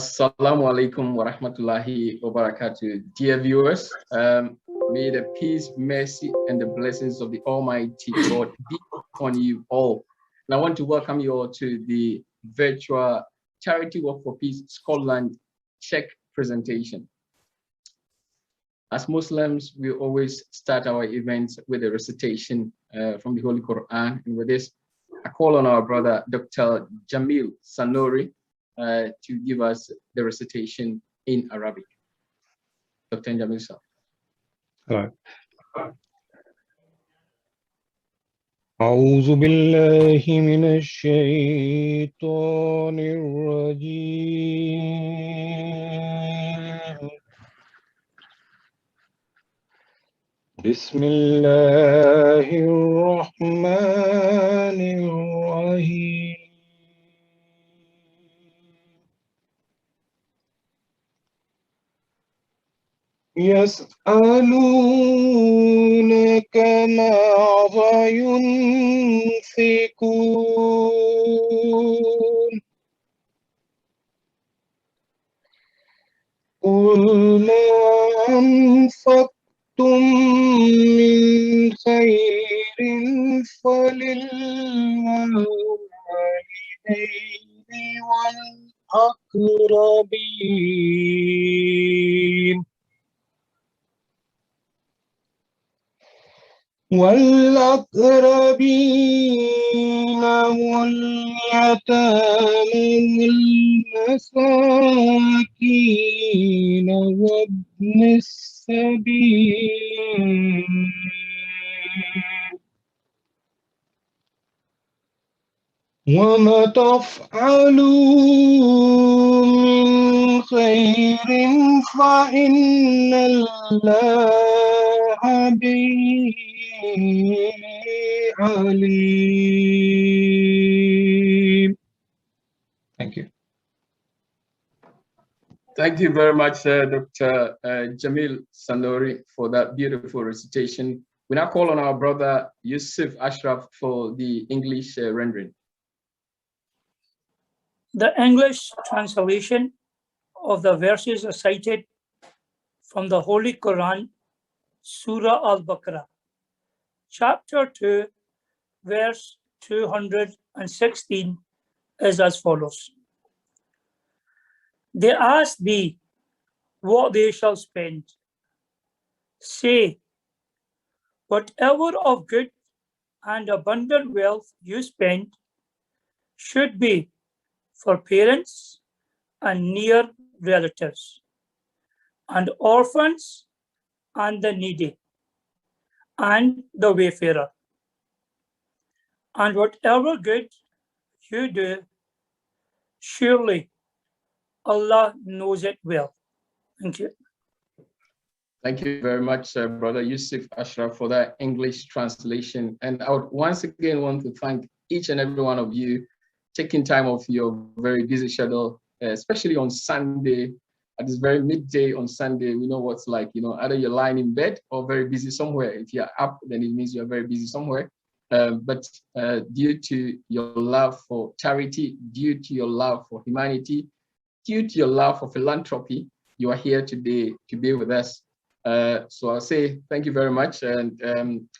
Assalamu alaikum wa rahmatullahi wa barakatuh. Dear viewers, may the peace, mercy, and the blessings of the Almighty God be upon you all. And I want to welcome you all to the virtual Charity Work for Peace Scotland Cheque presentation. As Muslims, we always start our events with a recitation from the Holy Quran. And with this, I call on our brother, Dr. Jamil Sanori, to give us the recitation in Arabic. Dr. Jamil sir. Right. أعوذ بالله من الشيطان الرجيم بسم الله الرحمن الرحيم يسألونك ماذا ينفقون قل ما أنفقتم من خير فللوالدين والأقربين واليتامى والمساكين وابن السبيل وما تفعلوا من خير فإن الله به عليم. Thank you. Thank you very much, Dr. Jamil Sanori, for that beautiful recitation. We now call on our brother Yusuf Ashraf for the English rendering. The English translation of the verses recited from the Holy Quran, Surah Al-Baqarah, chapter 2, verse 216 is as follows. They ask thee what they shall spend. Say, whatever of good and abundant wealth you spend should be for parents and near relatives, and orphans and the needy, and the wayfarer. And whatever good you do, surely Allah knows it well. Thank you. Thank you very much, Brother Yusuf Ashraf, for that English translation. And I would once again want to thank each and every one of you taking time off your very busy schedule, especially on Sunday, at this very midday on Sunday. We know what's like, either you're lying in bed or very busy somewhere. If you're up, then it means you're very busy somewhere. But due to your love for charity, due to your love for humanity, due to your love for philanthropy, you are here today to be with us. So I'll say thank you very much. And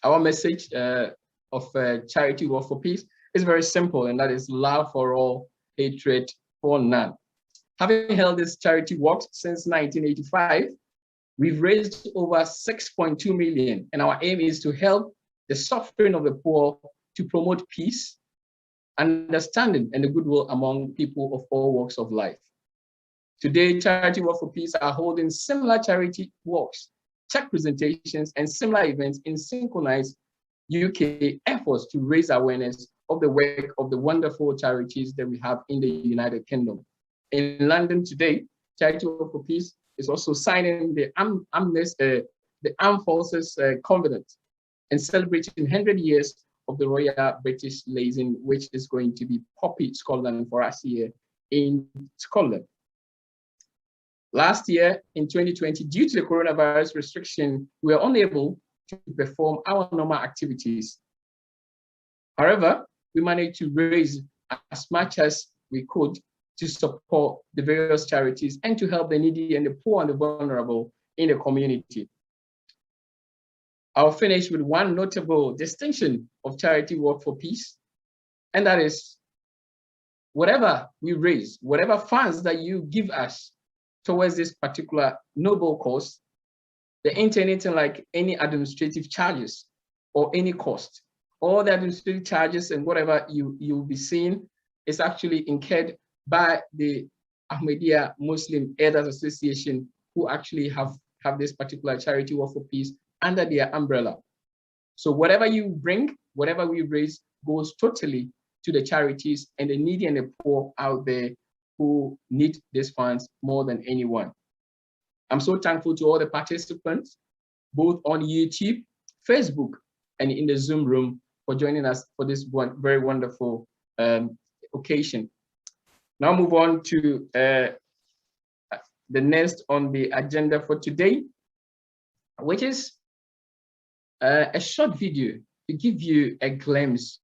our message of Charity Work for Peace is very simple, and that is love for all, hatred for none. Having held this charity work since 1985, we've raised over 6.2 million, and our aim is to help the suffering of the poor, to promote peace, understanding, and the goodwill among people of all walks of life. Today, Charity Work for Peace are holding similar charity walks, cheque presentations, and similar events in synchronized UK efforts to raise awareness of the work of the wonderful charities that we have in the United Kingdom. In London today, Charity Work for Peace is also signing the Armed Forces Covenant and celebrating 100 years of the Royal British Liaison, which is going to be Poppy Scotland for us here in Scotland. Last year, in 2020, due to the coronavirus restriction, we were unable to perform our normal activities. However, we managed to raise as much as we could to support the various charities and to help the needy and the poor and the vulnerable in the community. I'll finish with one notable distinction of charity work for peace, and that is whatever we raise, whatever funds that you give us towards this particular noble cause, there ain't anything like any administrative charges or any cost. All the administrative charges and whatever you'll be seeing is actually incurred by the Ahmadiyya Muslim Elders Association, who actually have this particular charity work for peace under their umbrella. So whatever you bring, whatever we raise goes totally to the charities and the needy and the poor out there who need these funds more than anyone. I'm so thankful to all the participants, both on YouTube, Facebook, and in the Zoom room for joining us for this very wonderful occasion. Now move on to the next on the agenda for today, which is a short video to give you a glimpse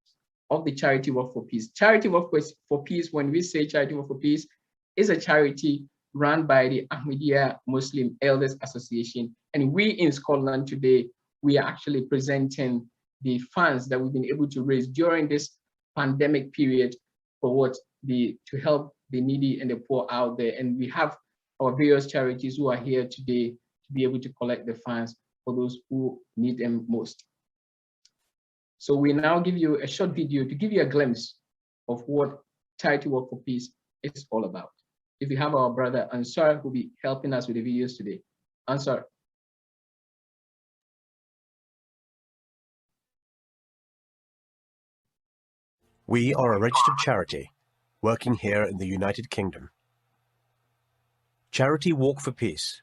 of the Charity Work for Peace. Charity Work for Peace, when we say Charity Work for Peace, is a charity run by the Ahmadiyya Muslim Elders Association. And we in Scotland today, we are actually presenting the funds that we've been able to raise during this pandemic period for to help the needy and the poor out there. And we have our various charities who are here today to be able to collect the funds for those who need them most. So we now give you a short video to give you a glimpse of what Charity Work for Peace is all about. If you have our brother Ansar, who will be helping us with the videos today. Ansar. We are a registered charity working here in the United Kingdom. Charity Walk for Peace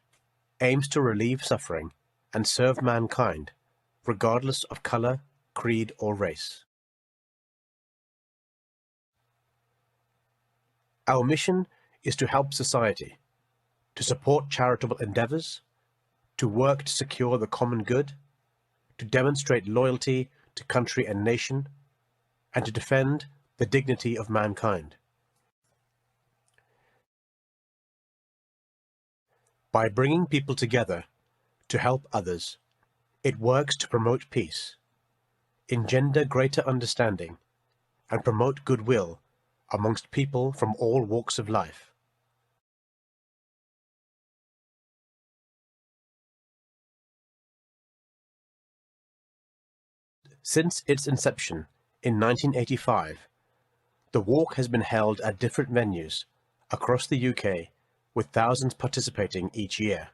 aims to relieve suffering and serve mankind, regardless of colour, creed or race. Our mission is to help society, to support charitable endeavours, to work to secure the common good, to demonstrate loyalty to country and nation, and to defend the dignity of mankind. By bringing people together to help others, it works to promote peace, engender greater understanding, and promote goodwill amongst people from all walks of life. Since its inception in 1985, the walk has been held at different venues across the UK, with thousands participating each year.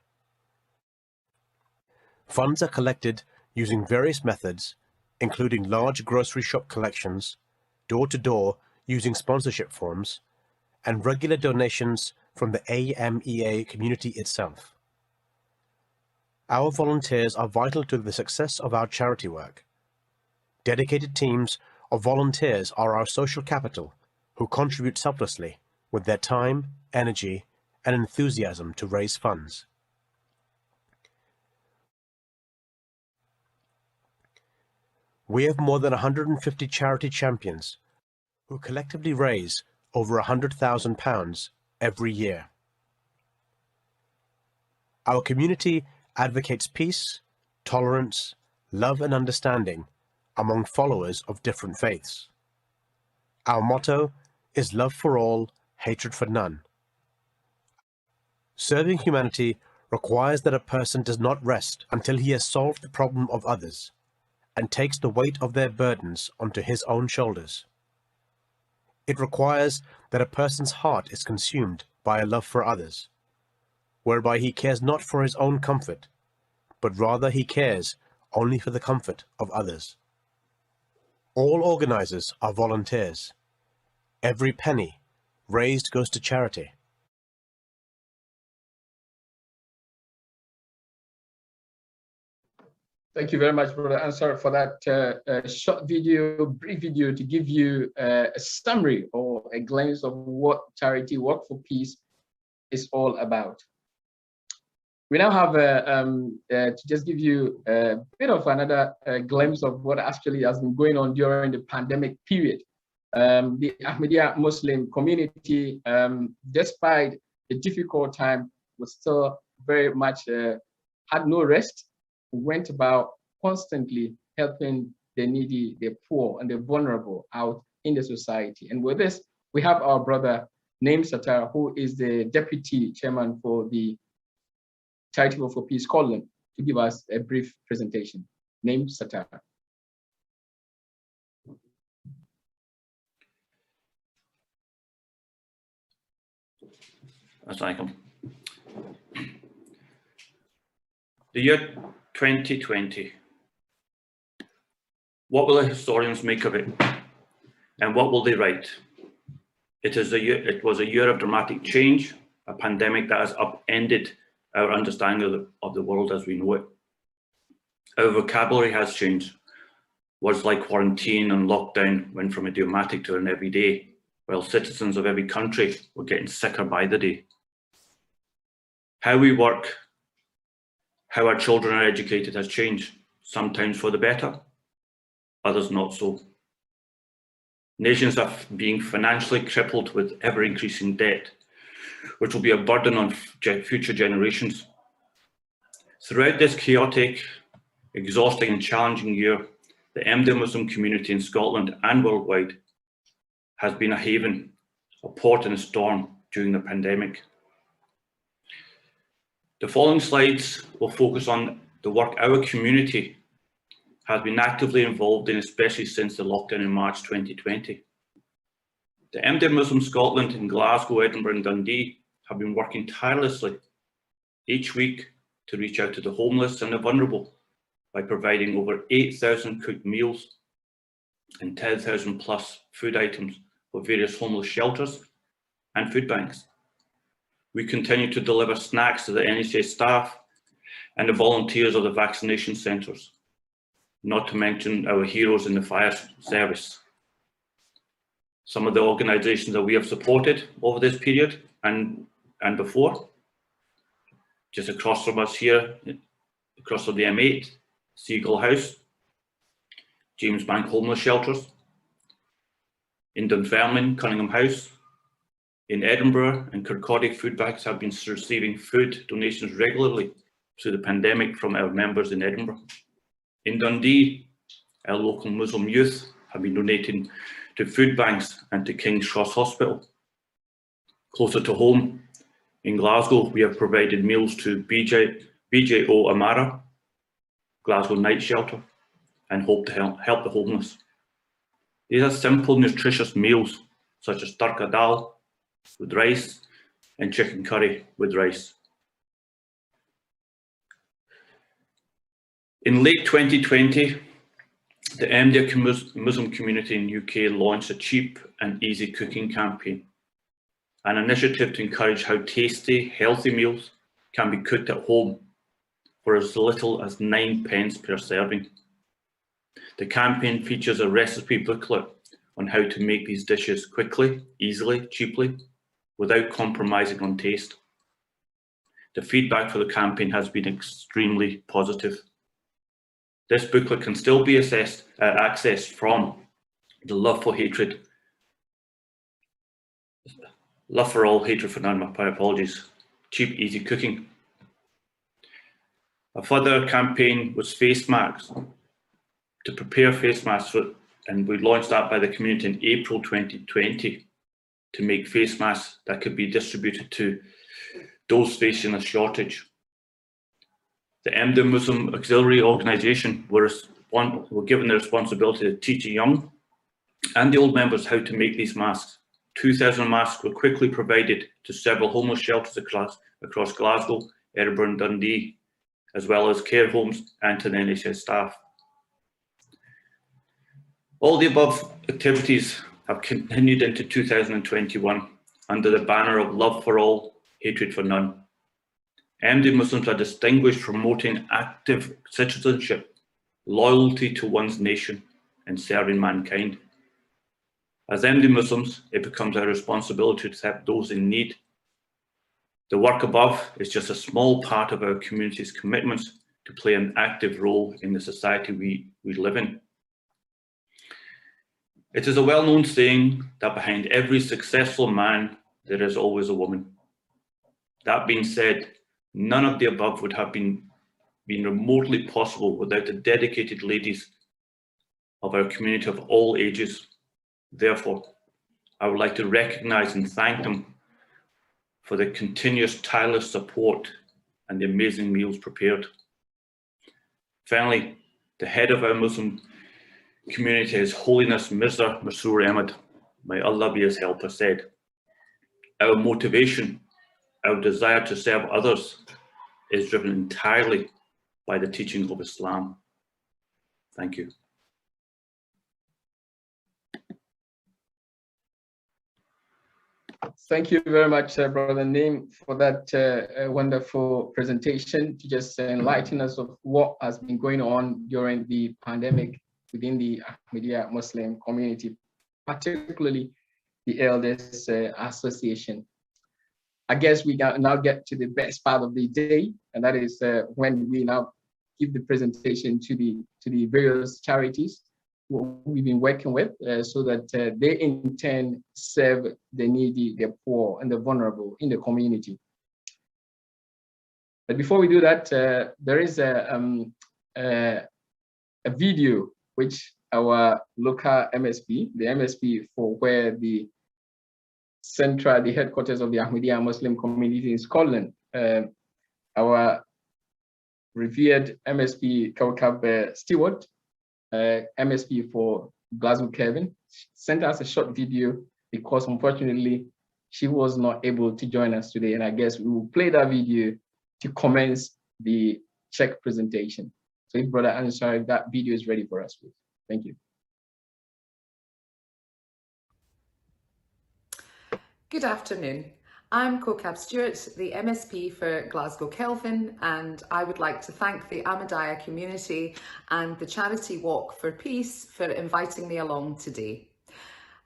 Funds are collected using various methods, including large grocery shop collections, door-to-door using sponsorship forms, and regular donations from the Amea community itself. Our volunteers are vital to the success of our charity work. Dedicated teams of volunteers are our social capital, who contribute selflessly with their time, energy, and enthusiasm to raise funds. We have more than 150 charity champions who collectively raise over £100,000 every year. Our community advocates peace, tolerance, love and understanding among followers of different faiths. Our motto is love for all, hatred for none. Serving humanity requires that a person does not rest until he has solved the problem of others and takes the weight of their burdens onto his own shoulders. It requires that a person's heart is consumed by a love for others, whereby he cares not for his own comfort, but rather he cares only for the comfort of others. All organizers are volunteers. Every penny raised goes to charity. Thank you very much, Brother Ansar, for that short video, brief video to give you a summary or a glimpse of what Charity Work for Peace is all about. We now have to just give you a bit of another glimpse of what actually has been going on during the pandemic period. The Ahmadiyya Muslim community, despite the difficult time, was still very much had no rest, went about constantly helping the needy, the poor, and the vulnerable out in the society. And with this, we have our brother named Satar, who is the deputy chairman for the Cwfp Scotland, to give us a brief presentation. Named Satar. Assalamualaikum. The year 2020. What will the historians make of it? And what will they write? It was a year of dramatic change, a pandemic that has upended our understanding of the world as we know it. Our vocabulary has changed. Words like quarantine and lockdown went from idiomatic to an everyday, while citizens of every country were getting sicker by the day. How we work, how our children are educated has changed, sometimes for the better, others not so. Nations are being financially crippled with ever-increasing debt, which will be a burden on future generations. Throughout this chaotic, exhausting and challenging year, the Ahmadiyya Muslim community in Scotland and worldwide has been a haven, a port in a storm during the pandemic. The following slides will focus on the work our community has been actively involved in, especially since the lockdown in March 2020. The Ahmadiyya Muslim Scotland in Glasgow, Edinburgh and Dundee have been working tirelessly each week to reach out to the homeless and the vulnerable by providing over 8,000 cooked meals and 10,000 plus food items for various homeless shelters and food banks. We continue to deliver snacks to the NHS staff and the volunteers of the vaccination centres, not to mention our heroes in the fire service. Some of the organisations that we have supported over this period and before, just across from us here, across from the M8, Seagull House, James Bank Homeless Shelters, in Dunfermline, Cunningham House, in Edinburgh and Kirkcaldy, food banks have been receiving food donations regularly through the pandemic from our members in Edinburgh. In Dundee, our local Muslim youth have been donating to food banks and to King's Cross Hospital. Closer to home, in Glasgow, we have provided meals to BJO Amara, Glasgow Night Shelter, and Hope to Help the Homeless. These are simple, nutritious meals such as tarka dal with rice and chicken curry with rice. In late 2020, the Ahmadiyya Muslim community in UK launched a cheap and easy cooking campaign, an initiative to encourage how tasty, healthy meals can be cooked at home for as little as 9p per serving. The campaign features a recipe booklet on how to make these dishes quickly, easily, cheaply, without compromising on taste. The feedback for the campaign has been extremely positive. This booklet can still be accessed from the Love for All, Hatred for None, my apologies, Cheap Easy Cooking. A further campaign was face masks, to prepare face masks, and we launched that by the community in April 2020 to make face masks that could be distributed to those facing a shortage. The Ahmadiyya Muslim Auxiliary Organisation were given the responsibility to teach the young and the old members how to make these masks. 2,000 masks were quickly provided to several homeless shelters across Glasgow, Edinburgh and Dundee, as well as care homes and to the NHS staff. All the above activities have continued into 2021 under the banner of Love for All, Hatred for None. Ahmadiyya Muslims are distinguished for promoting active citizenship, loyalty to one's nation and serving mankind. As Ahmadiyya Muslims, it becomes our responsibility to help those in need. The work above is just a small part of our community's commitments to play an active role in the society we live in. It is a well-known saying that behind every successful man, there is always a woman. That being said, none of the above would have been remotely possible without the dedicated ladies of our community of all ages. Therefore, I would like to recognise and thank them for the continuous tireless support and the amazing meals prepared. Finally, the head of our Muslim community, His Holiness Mr. Masoor Ahmed, may Allah be his helper, said, "Our motivation, our desire to serve others is driven entirely by the teachings of Islam." Thank you. Thank you very much, Brother Naim, for that wonderful presentation to just enlighten us of what has been going on during the pandemic within the Ahmadiyya Muslim community, particularly the Elders Association. I guess we now get to the best part of the day, and that is when we now give the presentation to the various charities who we've been working with, so that they in turn serve the needy, the poor, and the vulnerable in the community. But before we do that, there is a video which our local MSP, the MSP for where the headquarters of the Ahmadiyya Muslim community in Scotland, our revered MSP Cwfp Stewart, MSP for Glasgow Kevin, sent us a short video because unfortunately she was not able to join us today, and I guess we will play that video to commence the check presentation. So if Brother Ansar, that video is ready for us, please. Thank you. Good afternoon. I'm Cwfp Stewart, the MSP for Glasgow Kelvin, and I would like to thank the Ahmadiyya community and the Charity Walk for Peace for inviting me along today.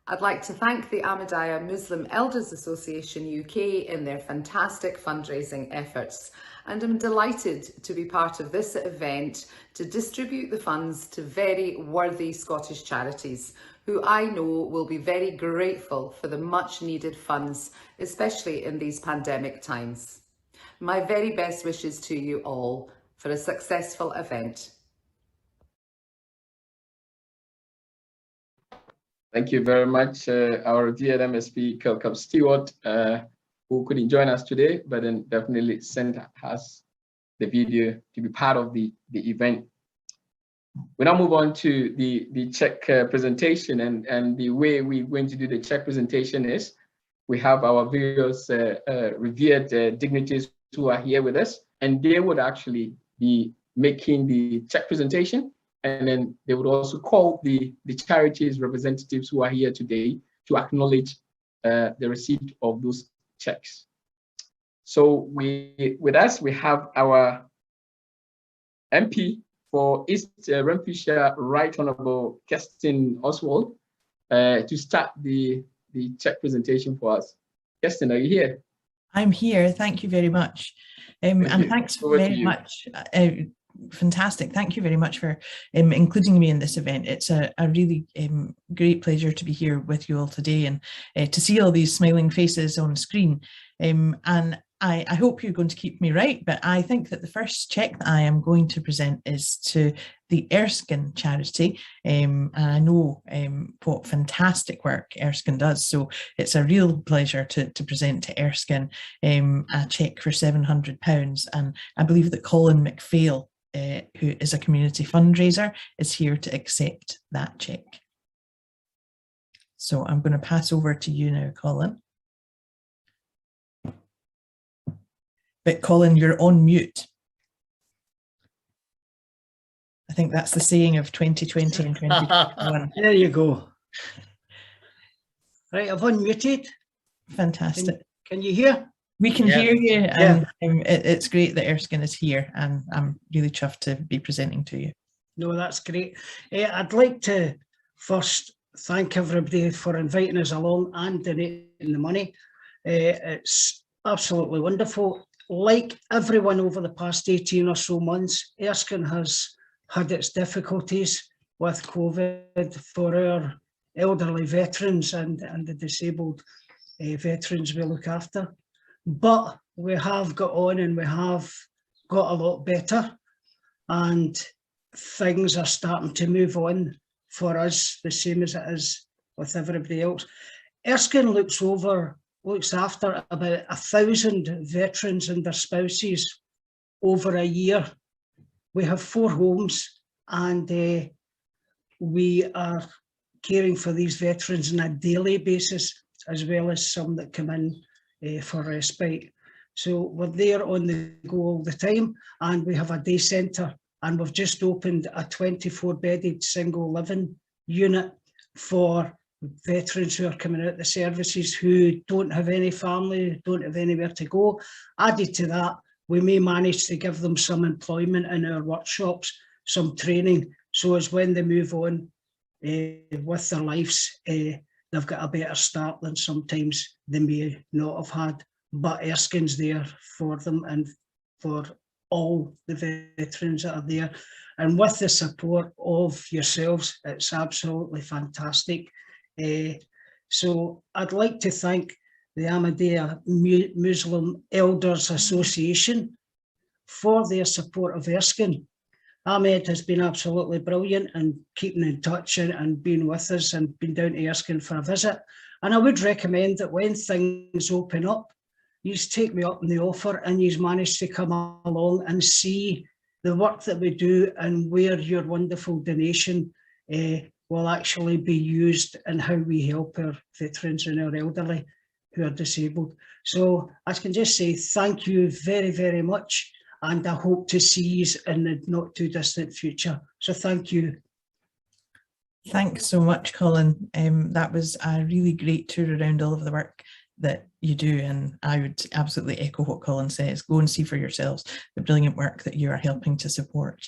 I'd like to thank the Ahmadiyya Muslim Elders Association UK in their fantastic fundraising efforts, and I'm delighted to be part of this event to distribute the funds to very worthy Scottish charities who I know will be very grateful for the much needed funds, especially in these pandemic times. My very best wishes to you all for a successful event. Thank you very much, our dear MSP Cwfp Stewart, who couldn't join us today, but then definitely sent us the video to be part of the event. We now move on to the check presentation, and the way we're going to do the check presentation is we have our various revered dignitaries who are here with us, and they would actually be making the check presentation, and then they would also call the charities representatives who are here today to acknowledge the receipt of those checks. So with us, we have our MP for East Renfrewshire, Right Honourable Kirsten Oswald, to start the check presentation for us. Kirsten, are you here? I'm here. Thank you very much. And thanks very much. Fantastic. Thank you very much for including me in this event. It's a really great pleasure to be here with you all today and to see all these smiling faces on screen. And I hope you're going to keep me right, but I think that the first check that I am going to present is to the Erskine charity. And I know what fantastic work Erskine does, so it's a real pleasure to present to Erskine a cheque for £700. And I believe that Colin McPhail, who is a community fundraiser, is here to accept that cheque. So I'm going to pass over to you now, Colin. But Colin, you're on mute. I think that's the saying of 2020 and 2021. There you go. Right, I've unmuted. Fantastic. Can you hear? We can hear you, and it's great that Erskine is here, and I'm really chuffed to be presenting to you. No, that's great. I'd like to first thank everybody for inviting us along and donating the money. It's absolutely wonderful. Like everyone over the past 18 or so months, Erskine has had its difficulties with COVID for our elderly veterans and the disabled veterans we look after. But we have got on and we have got a lot better, and things are starting to move on for us, the same as it is with everybody else. Erskine looks after about 1,000 veterans and their spouses over a year. We have 4 homes, and we are caring for these veterans on a daily basis, as well as some that come in for respite. So we're there on the go all the time, and we have a day centre, and we've just opened a 24-bedded single living unit for veterans who are coming out the services who don't have any family, don't have anywhere to go. Added to that, we may manage to give them some employment in our workshops, some training, so as when they move on with their lives, they've got a better start than sometimes they may not have had. But Erskine's there for them and for all the veterans that are there. And with the support of yourselves, it's absolutely fantastic. So I'd like to thank the Ahmadiyya Muslim Elders Association for their support of Erskine. Ahmed has been absolutely brilliant and keeping in touch and being with us and been down to Erskine for a visit. And I would recommend that when things open up, you take me up on the offer and you manage to come along and see the work that we do and where your wonderful donation will actually be used and how we help our veterans and our elderly who are disabled. So I can just say thank you very, very much, and I hope to see you in the not too distant future. So thank you. Thanks so much, Colin. That was a really great tour around all of the work that you do, and I would absolutely echo what Colin says. Go and see for yourselves the brilliant work that you are helping to support.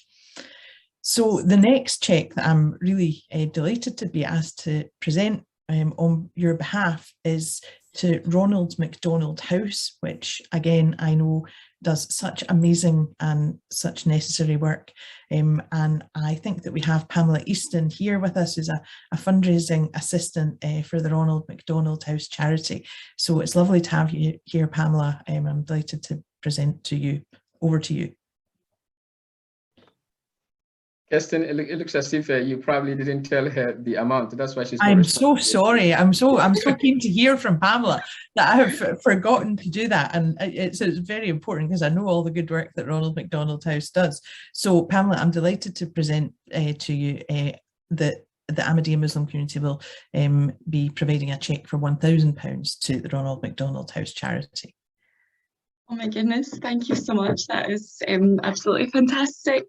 So the next cheque that I'm really delighted to be asked to present on your behalf is to Ronald McDonald House, which again I know does such amazing and such necessary work. And I think that we have Pamela Easton here with us, who's a fundraising assistant for the Ronald McDonald House charity. So it's lovely to have you here, Pamela. I'm delighted to present to you. Over to you. Kirsten, it looks as if you probably didn't tell her the amount. That's why she's. I'm so sorry. I'm so keen to hear from Pamela that I have forgotten to do that, and it's very important because I know all the good work that Ronald McDonald House does. So Pamela, I'm delighted to present to you that the Ahmadiyya Muslim community will be providing a cheque for £1,000 to the Ronald McDonald House charity. Oh my goodness, thank you so much. That is absolutely fantastic.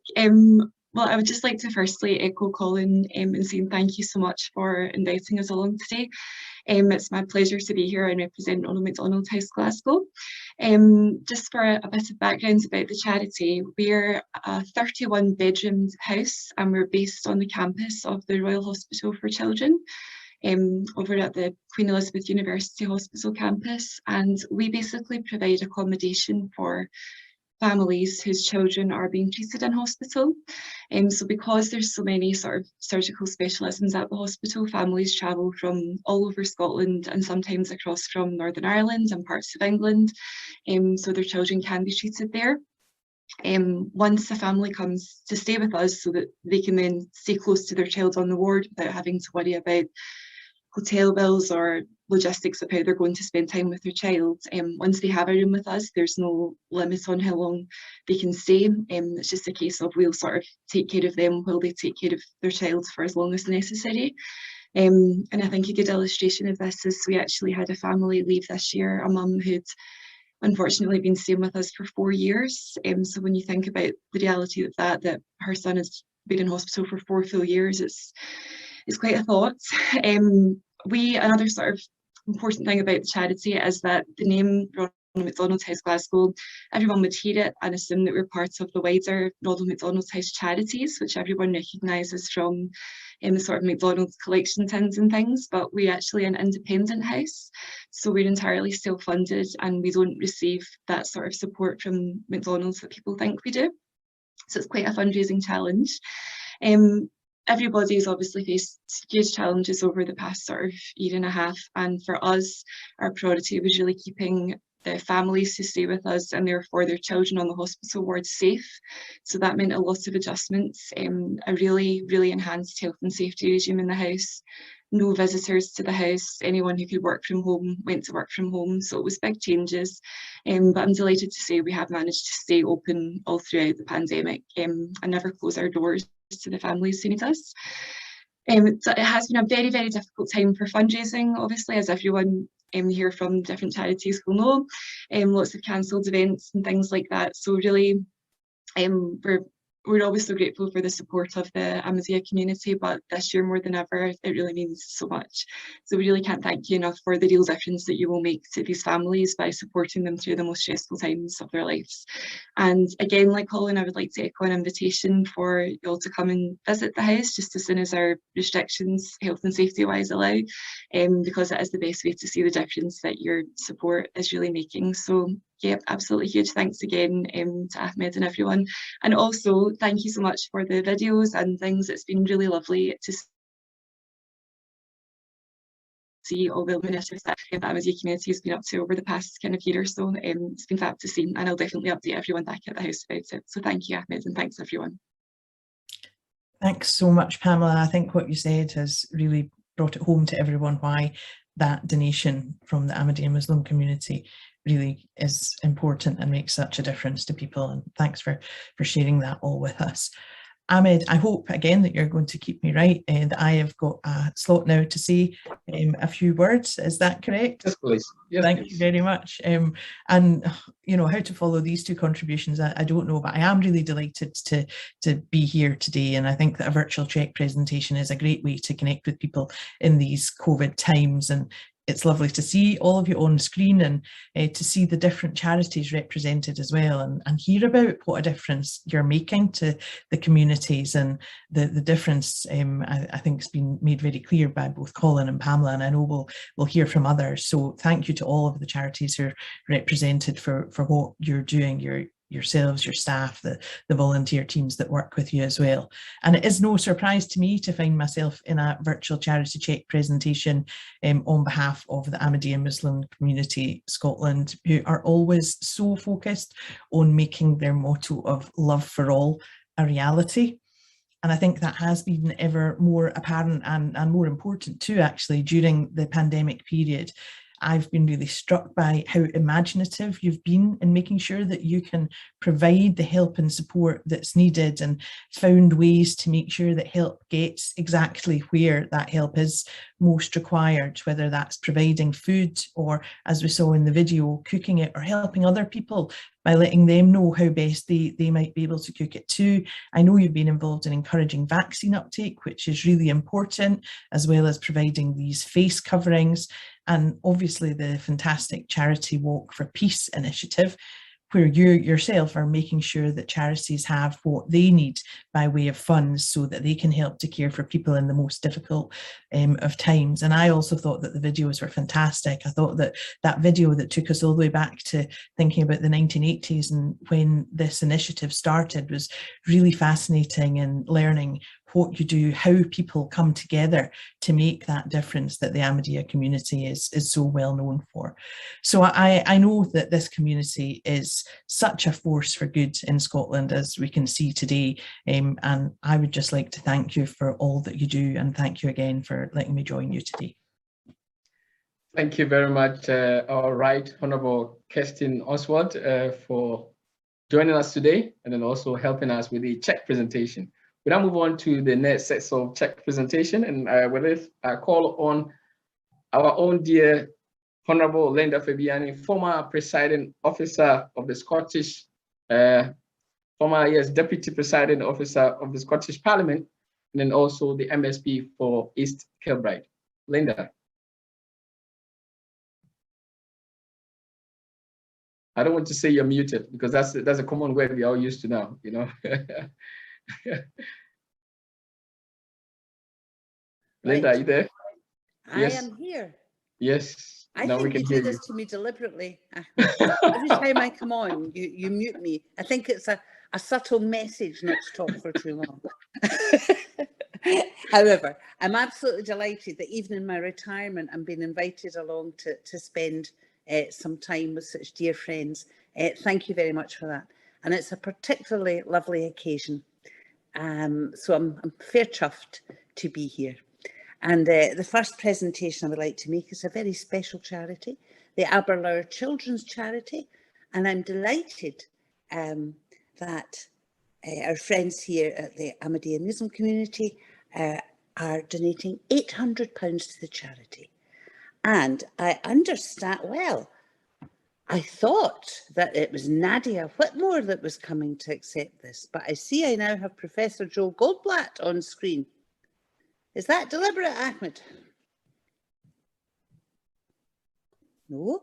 Well, I would just like to firstly echo Colin and saying thank you so much for inviting us along today. It's my pleasure to be here and represent Ronald McDonald House Glasgow. Just for a bit of background about the charity, we're a 31-bedroomed house and we're based on the campus of the Royal Hospital for Children over at the Queen Elizabeth University Hospital campus, and we basically provide accommodation for families whose children are being treated in hospital. So because there's so many sort of surgical specialisms at the hospital, families travel from all over Scotland and sometimes across from Northern Ireland and parts of England, so their children can be treated there. Once the family comes to stay with us so that they can then stay close to their child on the ward without having to worry about hotel bills or logistics of how they're going to spend time with their child. Once they have a room with us, there's no limit on how long they can stay. It's just a case of we'll sort of take care of them while they take care of their child for as long as necessary. And I think a good illustration of this is we actually had a family leave this year, a mum who'd unfortunately been staying with us for 4 years. So when you think about the reality of that her son has been in hospital for 4 full years, it's quite a thought. Another sort of important thing about the charity is that the name Ronald McDonald House Glasgow, everyone would hear it and assume that we're part of the wider Ronald McDonald House charities, which everyone recognises from the sort of McDonald's collection tins and things, but we're actually an independent house, so we're entirely self-funded and we don't receive that sort of support from McDonald's that people think we do. So it's quite a fundraising challenge. everybody's obviously faced huge challenges over the past sort of year and a half, and for us, our priority was really keeping the families who stay with us and therefore their children on the hospital wards safe. So that meant a lot of adjustments, a really enhanced health and safety regime in the house, no visitors to the house, anyone who could work from home went to work from home, so it was big changes, but I'm delighted to say we have managed to stay open all throughout the pandemic and never close our doors to the families who need us. So it has been a very difficult time for fundraising, obviously, as everyone here from different charities will know. Lots of cancelled events and things like that, so really we're always so grateful for the support of the Amea community, but this year more than ever, it really means so much. So we really can't thank you enough for the real difference that you will make to these families by supporting them through the most stressful times of their lives. And again, like Colin, I would like to echo an invitation for you all to come and visit the house just as soon as our restrictions, health and safety wise, allow, because it is the best way to see the difference that your support is really making. So yeah, absolutely huge thanks again to Ahmed and everyone. And also thank you so much for the videos and things. It's been really lovely to see all the initiatives that the Amea community has been up to over the past kind of year or so. It's been fab to see, and I'll definitely update everyone back at the house about it. So thank you, Ahmed, and thanks everyone. Thanks so much, Pamela. I think what you said has really brought it home to everyone why that donation from the Ahmadiyya Muslim community really is important and makes such a difference to people. And thanks for sharing that all with us. Ahmed, I hope again that you're going to keep me right and I have got a slot now to say a few words. Is that correct? Yes, please. Yes, Thank please. you very much. And you know how to follow these two contributions, I don't know, but I am really delighted to be here today. And I think that a virtual Cheque presentation is a great way to connect with people in these COVID times. And it's lovely to see all of you on screen and to see the different charities represented as well and hear about what a difference you're making to the communities and the difference I think has been made very clear by both Colin and Pamela, and I know we'll hear from others. So thank you to all of the charities who are represented for what you're doing, yourselves, your staff, the volunteer teams that work with you as well. And it is no surprise to me to find myself in a virtual charity Cheque presentation on behalf of the Ahmadiyya Muslim community Scotland, who are always so focused on making their motto of love for all a reality. And I think that has been ever more apparent and more important too, actually, during the pandemic period. I've been really struck by how imaginative you've been in making sure that you can provide the help and support that's needed and found ways to make sure that help gets exactly where that help is most required, whether that's providing food or, as we saw in the video, cooking it or helping other people by letting them know how best they might be able to cook it too. I know you've been involved in encouraging vaccine uptake, which is really important, as well as providing these face coverings, and obviously the fantastic Charity Walk for Peace initiative, where you yourself are making sure that charities have what they need by way of funds so that they can help to care for people in the most difficult of times. And I also thought that the videos were fantastic. I thought that that video that took us all the way back to thinking about the 1980s and when this initiative started was really fascinating, and learning what you do, how people come together to make that difference that the Ahmadiyya community is so well known for. So I know that this community is such a force for good in Scotland, as we can see today, and I would just like to thank you for all that you do, and thank you again for letting me join you today. Thank you very much, our Right Honourable Kirsten Oswald, for joining us today and then also helping us with the Cheque presentation. We now move on to the next set of Cheque presentation, and with this, I call on our own dear Honourable Linda Fabiani, former presiding officer of the Scottish, Deputy Presiding Officer of the Scottish Parliament, and then also the MSP for East Kilbride. Linda. I don't want to say you're muted because that's a common word we are all used to now, you know. Linda, are you there? I am here. Yes. I now think we you can do hear this to me deliberately. Every time I come on, you mute me. I think it's a subtle message not to talk for too long. However, I'm absolutely delighted that even in my retirement, I'm being invited along to spend some time with such dear friends. Thank you very much for that. And it's a particularly lovely occasion. So I'm fair chuffed to be here. And the first presentation I would like to make is a very special charity, the Aberlour Children's Charity. And I'm delighted that our friends here at the Amea Muslim community are donating £800 to the charity. And I understand, well, I thought that it was Nadia Whitmore that was coming to accept this, but I see I now have Professor Joe Goldblatt on screen. Is that deliberate, Ahmed? No?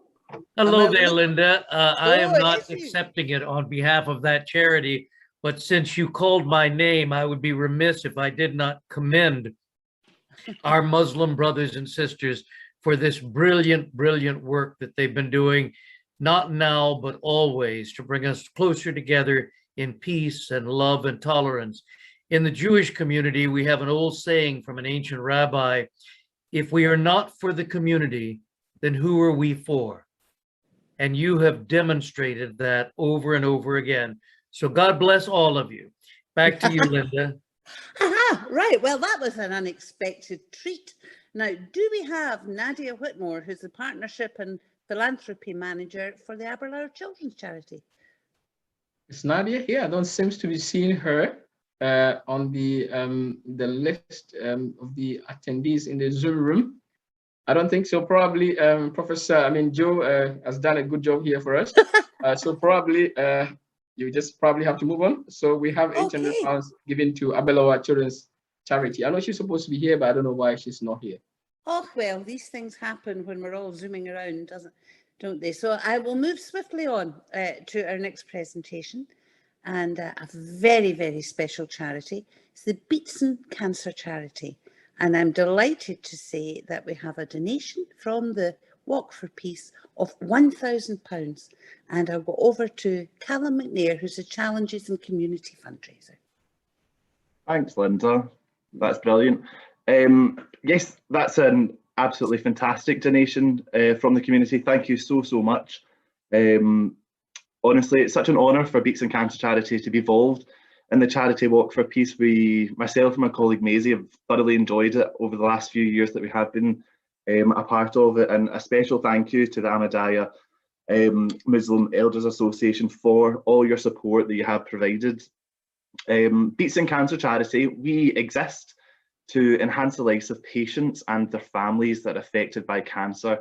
Hello there, Linda. I am not accepting it on behalf of that charity, but since you called my name, I would be remiss if I did not commend our Muslim brothers and sisters for this brilliant, brilliant work that they've been doing, not now, but always, to bring us closer together in peace and love and tolerance. In the Jewish community, we have an old saying from an ancient rabbi, if we are not for the community, then who are we for? And you have demonstrated that over and over again. So God bless all of you. Back to you, Linda. Right, well, that was an unexpected treat. Now, do we have Nadia Whitmore, who's the Partnership and Philanthropy Manager for the Aberlour Children's Charity? Is Nadia here? I don't seem to be seeing her on the list of the attendees in the Zoom room. I don't think so. Probably Joe has done a good job here for us. So probably you just probably have to move on. So we have £800 given to Aberlour Children's Charity. I know she's supposed to be here, but I don't know why she's not here. Oh, well, these things happen when we're all zooming around, don't they? So I will move swiftly on to our next presentation, and a very, very special charity. It's the Beatson Cancer Charity. And I'm delighted to say that we have a donation from the Walk for Peace of £1,000. And I'll go over to Callum McNair, who's a Challenges and Community Fundraiser. Thanks, Linda. That's brilliant. Yes, that's an absolutely fantastic donation from the community. Thank you so, so much. Honestly, it's such an honour for Beatson Cancer Charity to be involved in the charity Walk for Peace. Myself and my colleague Maisie have thoroughly enjoyed it over the last few years that we have been a part of it, and a special thank you to the Ahmadiyya Muslim Elders Association for all your support that you have provided. Beatson Cancer Charity, we exist to enhance the lives of patients and their families that are affected by cancer,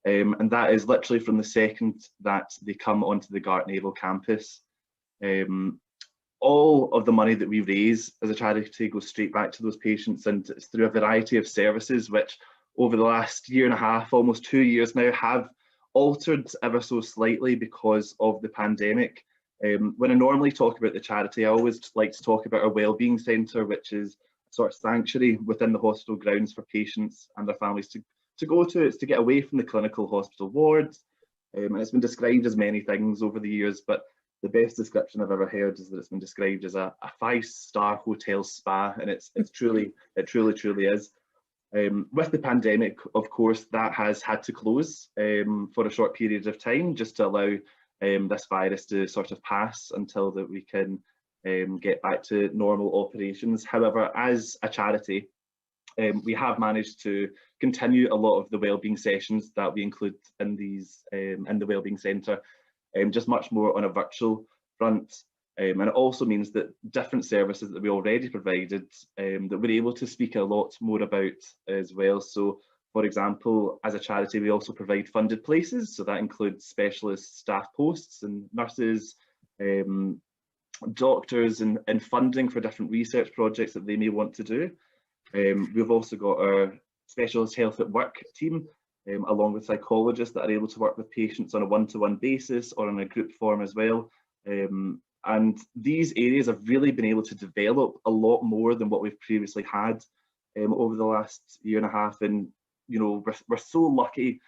and that is literally from the second that they come onto the Gartnavel campus. All of the money that we raise as a charity goes straight back to those patients, and it's through a variety of services which over the last year and a half, almost 2 years now, have altered ever so slightly because of the pandemic. When I normally talk about the charity, I always like to talk about our wellbeing centre, which is a sort of sanctuary within the hospital grounds for patients and their families to go to. It's to get away from the clinical hospital wards, and it's been described as many things over the years, but the best description I've ever heard is that it's been described as a 5-star hotel spa, and it truly is. With the pandemic, of course, that has had to close for a short period of time, just to allow this virus to sort of pass until that we can get back to normal operations. However, as a charity, we have managed to continue a lot of the wellbeing sessions that we include in these in the wellbeing centre, just much more on a virtual front. And it also means that different services that we already provided that we're able to speak a lot more about as well. So, for example, as a charity, we also provide funded places. So that includes specialist staff posts and nurses, doctors, and funding for different research projects that they may want to do. We've also got our specialist health at work team, along with psychologists that are able to work with patients on a one-to-one basis or on a group form as well. And these areas have really been able to develop a lot more than what we've previously had over the last year and a half. And you know, we're so lucky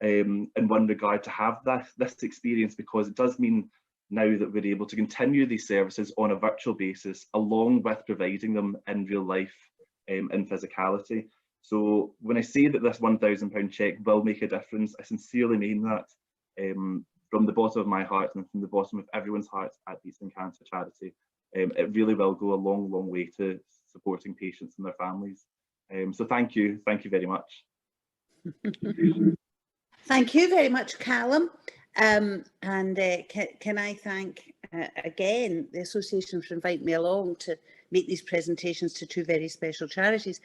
in one regard to have this experience, because it does mean now that we're able to continue these services on a virtual basis, along with providing them in real life in physicality. So when I say that this £1,000 cheque will make a difference, I sincerely mean that from the bottom of my heart and from the bottom of everyone's heart at Beats and Cancer Charity. It really will go a long, long way to supporting patients and their families. So thank you very much. Thank you very much, Callum. Can I thank again the Association for inviting me along to make these presentations to two very special charities.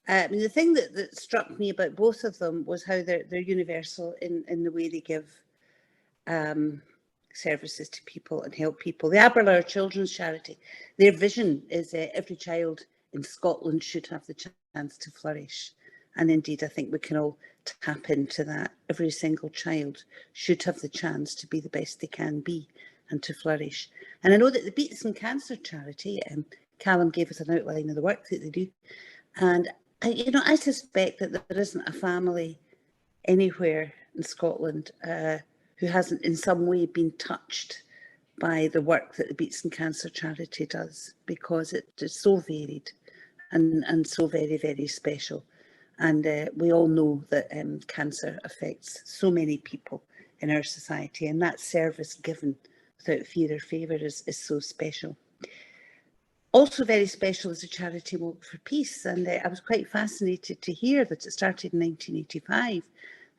I mean, the thing that struck me about both of them was how they're universal in the way they give services to people and help people. The Aberlour Children's Charity, their vision is every child in Scotland should have the chance to flourish. And indeed, I think we can all tap into that. Every single child should have the chance to be the best they can be and to flourish. And I know that the Beats and Cancer Charity, Callum gave us an outline of the work that they do. And I suspect that there isn't a family anywhere in Scotland who hasn't in some way been touched by the work that the Beats and Cancer Charity does, because it is so varied and so very, very special. And we all know that cancer affects so many people in our society, and that service given without fear or favour is so special. Also very special is the Charity Walk for Peace, and I was quite fascinated to hear that it started in 1985.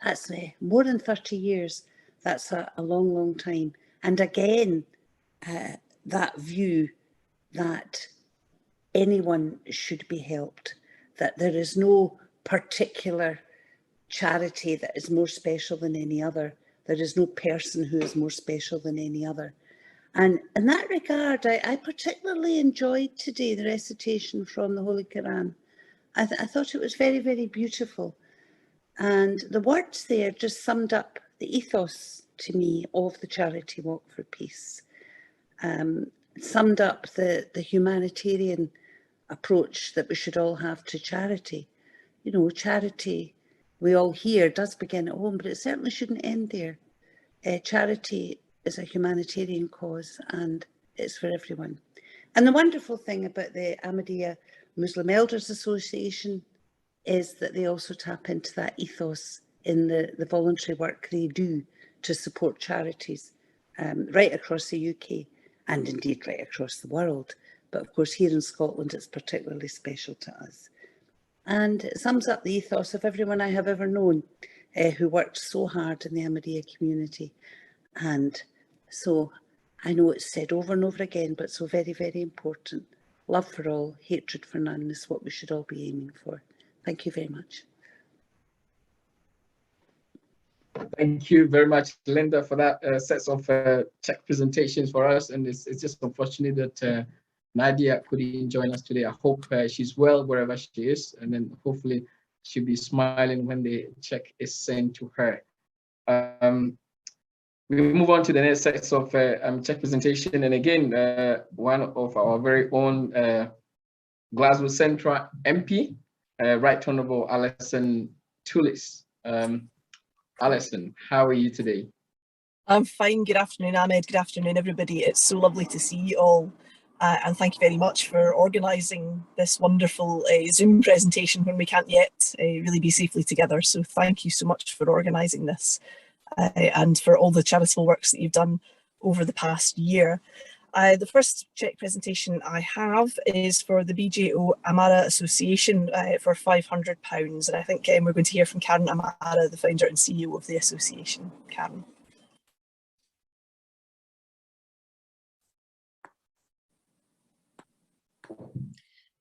That's more than 30 years. That's a long, long time. And again, that view that anyone should be helped, that there is no particular charity that is more special than any other. There is no person who is more special than any other. And in that regard, I particularly enjoyed today the recitation from the Holy Quran. I thought it was very, very beautiful. And the words there just summed up the ethos to me of the Charity Walk for Peace. Summed up the humanitarian approach that we should all have to charity. You know, charity, we all hear, does begin at home, but it certainly shouldn't end there. Charity is a humanitarian cause, and it's for everyone. And the wonderful thing about the Ahmadiyya Muslim Elders Association is that they also tap into that ethos in the voluntary work they do to support charities right across the UK and indeed right across the world. But of course, here in Scotland, it's particularly special to us. And it sums up the ethos of everyone I have ever known who worked so hard in the Ahmadiyya community. And so I know it's said over and over again, but so very, very important. Love for all, hatred for none is what we should all be aiming for. Thank you very much. Thank you very much, Linda, for that sets of check presentations for us. And it's just unfortunate that Nadia couldn't join us today. I hope she's well wherever she is, and then hopefully she'll be smiling when the check is sent to her. We move on to the next set of check presentation, and again, one of our very own Glasgow Central MP, Right Honourable Alison Tullis. Alison, how are you today? I'm fine. Good afternoon, Ahmed. Good afternoon, everybody. It's so lovely to see you all. And thank you very much for organising this wonderful Zoom presentation when we can't yet really be safely together. So thank you so much for organising this and for all the charitable works that you've done over the past year. The first check presentation I have is for the BJO Amara Association for £500. And I think we're going to hear from Karen Amara, the founder and CEO of the association. Karen.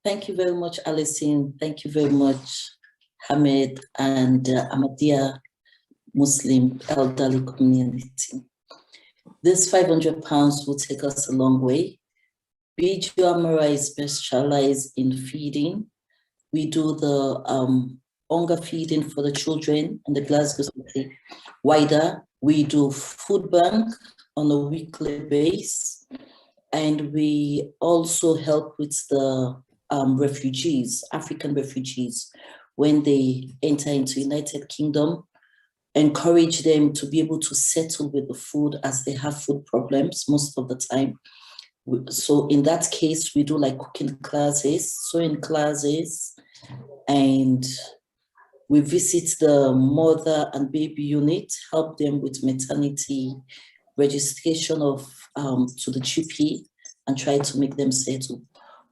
Thank you very much, Alison. Thank you very much, Ahmed and Ahmadiyya Muslim elderly community. This £500 will take us a long way. BJO Amara is specialized in feeding. We do the hunger feeding for the children in the Glasgow City. Wider, we do food bank on a weekly basis, and we also help with the refugees, African refugees, when they enter into United Kingdom, encourage them to be able to settle with the food as they have food problems most of the time. So in that case, we do like cooking classes, sewing classes, And we visit the mother and baby unit, help them with maternity registration of to the GP, and try to make them settle.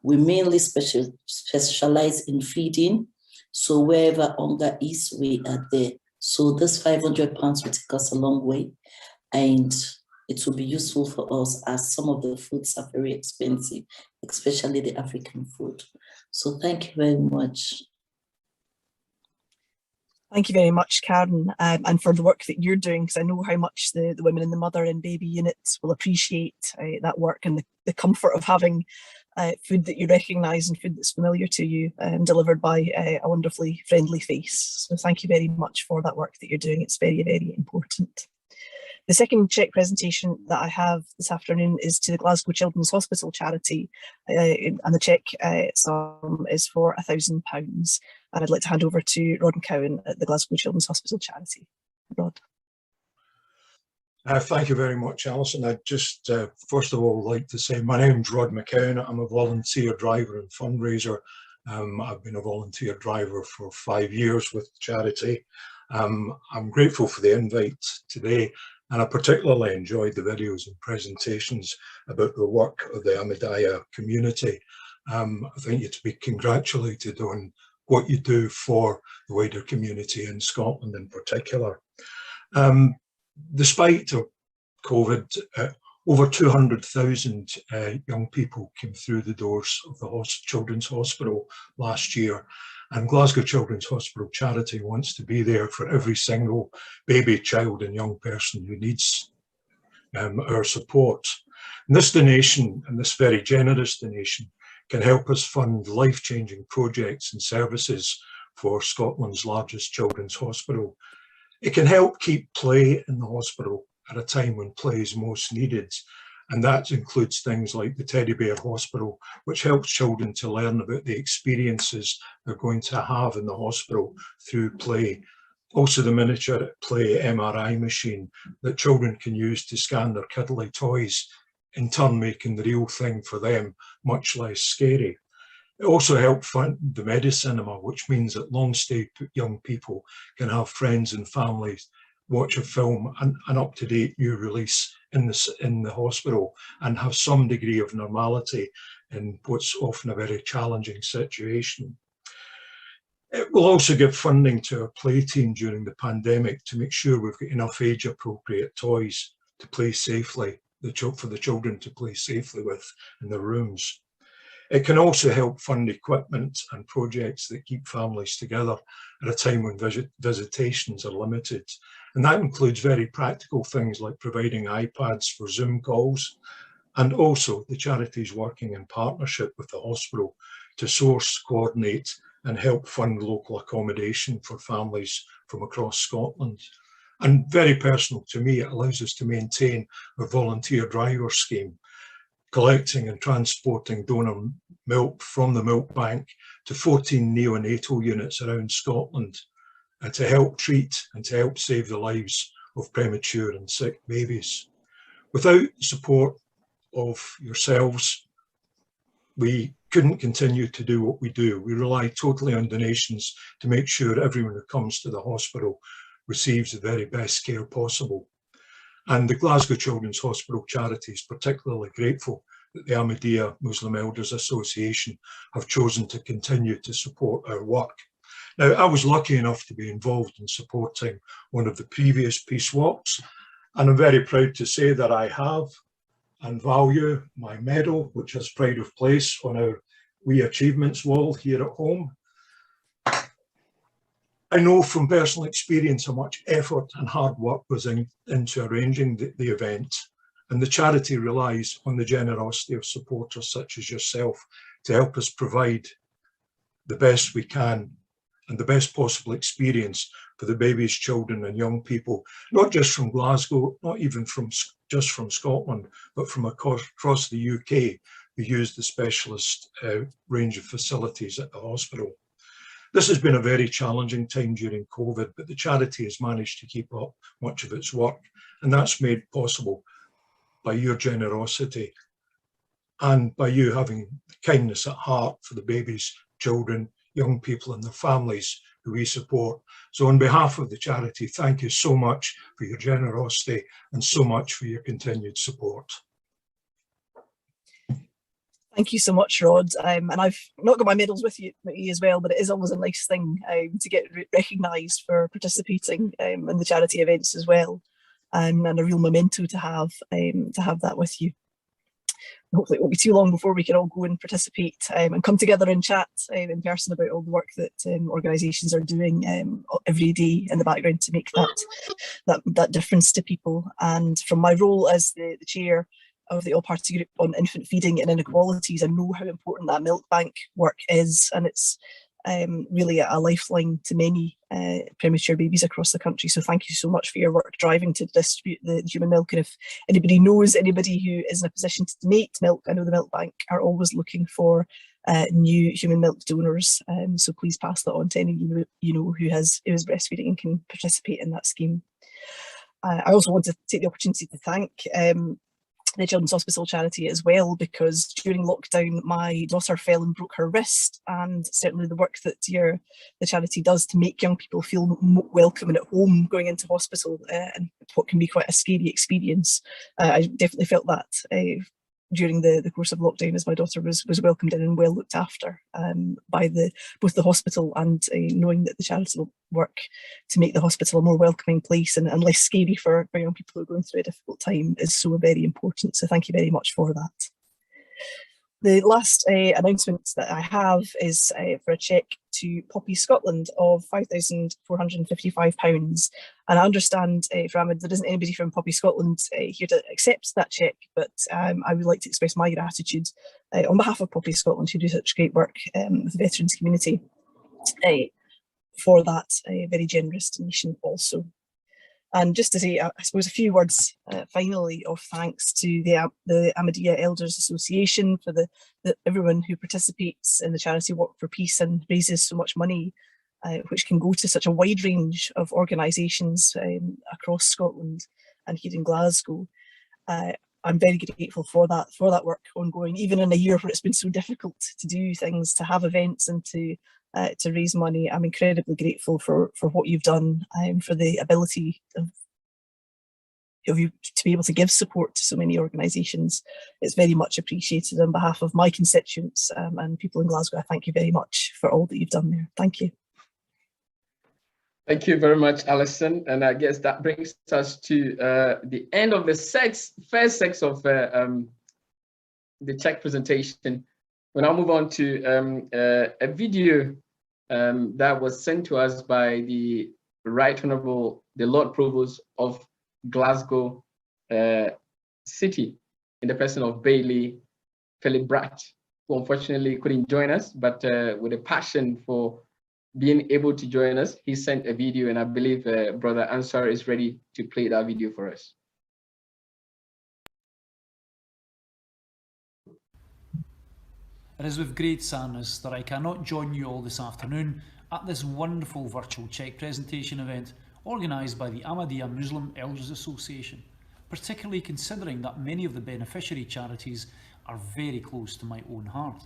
We mainly specialize in feeding, so wherever hunger is, we are there. So this £500 will take us a long way, and it will be useful for us as some of the foods are very expensive, especially the African food. So thank you very much. Thank you very much, Karen, and for the work that you're doing, because I know how much the women in the mother and baby units will appreciate that work, and the comfort of having food that you recognise and food that's familiar to you, delivered by a wonderfully friendly face. So thank you very much for that work that you're doing. It's very, very important. The second cheque presentation that I have this afternoon is to the Glasgow Children's Hospital charity, and the cheque sum is for £1,000. And I'd like to hand over to Rod McCowan at the Glasgow Children's Hospital charity. Rod. Thank you very much, Alison. I'd just first of all like to say my name's Rod McCowan. I'm a volunteer driver and fundraiser. I've been a volunteer driver for 5 years with the charity. I'm grateful for the invite today, and I particularly enjoyed the videos and presentations about the work of the Amea community. I think you're to be congratulated on what you do for the wider community in Scotland in particular. Despite COVID, over 200,000 young people came through the doors of the Children's Hospital last year, and Glasgow Children's Hospital charity wants to be there for every single baby, child and young person who needs our support. And this donation, and this very generous donation, can help us fund life-changing projects and services for Scotland's largest children's hospital. It can help keep play in the hospital at a time when play is most needed, and that includes things like the Teddy Bear Hospital, which helps children to learn about the experiences they're going to have in the hospital through play. Also the miniature play MRI machine that children can use to scan their cuddly toys, in turn making the real thing for them much less scary. It also helped fund the Medicinema, which means that long-stay young people can have friends and families watch a film, an up-to-date new release in the hospital, and have some degree of normality in what's often a very challenging situation. It will also give funding to our play team during the pandemic to make sure we've got enough age-appropriate toys to play safely, for the children to play safely with in their rooms. It can also help fund equipment and projects that keep families together at a time when visitations are limited. And that includes very practical things like providing iPads for Zoom calls, and also the charities working in partnership with the hospital to source, coordinate and help fund local accommodation for families from across Scotland. And very personal to me, it allows us to maintain our volunteer driver scheme, collecting and transporting donor milk from the milk bank to 14 neonatal units around Scotland to help treat and to help save the lives of premature and sick babies. Without the support of yourselves, we couldn't continue to do what we do. We rely totally on donations to make sure everyone who comes to the hospital receives the very best care possible. And the Glasgow Children's Hospital charity is particularly grateful that the Ahmadiyya Muslim Elders Association have chosen to continue to support our work. Now, I was lucky enough to be involved in supporting one of the previous peace walks, and I'm very proud to say that I have and value my medal, which has pride of place on our We Achievements wall here at home. I know from personal experience how much effort and hard work was into arranging the event, and the charity relies on the generosity of supporters such as yourself to help us provide the best we can and the best possible experience for the babies, children and young people, not just from Glasgow, not even just from Scotland, but from across the UK who use the specialist range of facilities at the hospital. This has been a very challenging time during COVID, but the charity has managed to keep up much of its work, and that's made possible by your generosity and by you having kindness at heart for the babies, children, young people and their families who we support. So on behalf of the charity, thank you so much for your generosity and so much for your continued support. Thank you so much, Rod. And I've not got my medals with you as well, but it is always a nice thing to get recognised for participating in the charity events as well, and a real memento to have that with you. Hopefully it won't be too long before we can all go and participate and come together and chat in person about all the work that organisations are doing every day in the background to make that difference to people. And from my role as the chair of the all-party group on infant feeding and inequalities, I know how important that milk bank work is, and it's really a lifeline to many premature babies across the country. So thank you so much for your work driving to distribute the human milk. And if anybody knows anybody who is in a position to donate milk, I know the milk bank are always looking for new human milk donors. So please pass that on to anyone you know who is breastfeeding and can participate in that scheme. I also want to take the opportunity to thank the Children's Hospital charity as well, because during lockdown my daughter fell and broke her wrist, and certainly the work that the charity does to make young people feel welcome and at home going into hospital, and what can be quite a scary experience. I definitely felt that during the course of lockdown, as my daughter was welcomed in and well looked after by both the hospital, and knowing that the charity will work to make the hospital a more welcoming place and less scary for young people who are going through a difficult time is so very important. So thank you very much for that. The last announcement that I have is for a cheque to Poppy Scotland of £5,455. And I understand from Ahmed there isn't anybody from Poppy Scotland here to accept that cheque, but I would like to express my gratitude on behalf of Poppy Scotland, who do such great work with the veterans community, for that very generous donation also. And just to say, I suppose, a few words finally of thanks to the Ahmadiyya Elders Association for everyone who participates in the charity Walk for Peace and raises so much money, which can go to such a wide range of organisations across Scotland and here in Glasgow. I'm very grateful for that work ongoing, even in a year where it's been so difficult to do things, to have events and to raise money. I'm incredibly grateful for what you've done, for the ability of you to be able to give support to so many organisations. It's very much appreciated on behalf of my constituents and people in Glasgow. I thank you very much for all that you've done there. Thank you. Thank you very much, Alison. And I guess that brings us to the end of the first section of the Cheque presentation. We'll now move on to a video that was sent to us by the Right Honourable, the Lord Provost of Glasgow City, in the person of Bailey Philip Bratt, who unfortunately couldn't join us, but with a passion for being able to join us, he sent a video, and I believe Brother Ansar is ready to play that video for us. It is with great sadness that I cannot join you all this afternoon at this wonderful virtual Cheque presentation event organised by the Ahmadiyya Muslim Elders Association, particularly considering that many of the beneficiary charities are very close to my own heart.